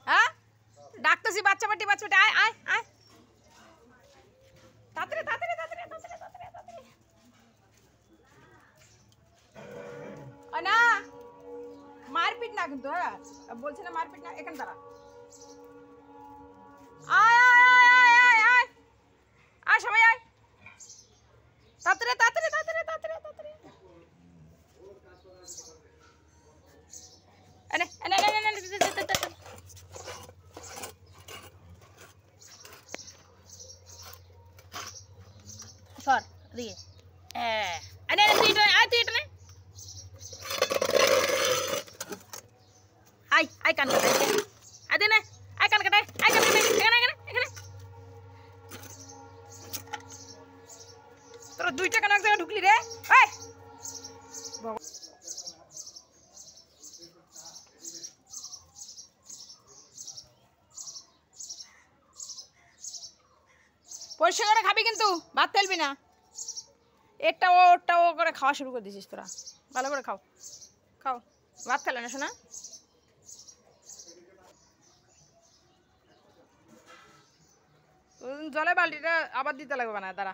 হ্যাঁ ডাকতেছি বাচ্চা বাটি আয় আয় আয় তাড়াতাড়ি তাড়াতাড়ি তাড়াতাড়ি তাড়াতাড়ি তাড়াতাড়ি তাড়াতাড়ি না মারপিট না কিন্তু হ্যাঁ বলছি না মারপিট না এখানে দাঁড়া আয় আয় আয় আয় আয় আয় সবাই আয় তাড়াতাড়ি তাড়াতাড়ি তাড়াতাড়ি তাড়াতাড়ি তাড়াতাড়ি এনে এনে এনে এনে সর দিয়ে এনে এনে তুই এটা আয় তুই এটা নে আয় আয় কান কাটাই আয় দে না আয় কান কাটাই আয় কান কাটাই এখানে এখানে এখানে তোরা দুইটা কান এক জায়গায় ঢুকলি রে এই পরিষ্কার করে খাবি কিন্তু ভাত ফেলবি না একটা ও করে খাওয়া শুরু করে দিছিস তোরা ভালো করে খাও খাও ভাত ফেলে না শোনা জলে বালতিটা আবার দিতে লাগবে না দাঁড়া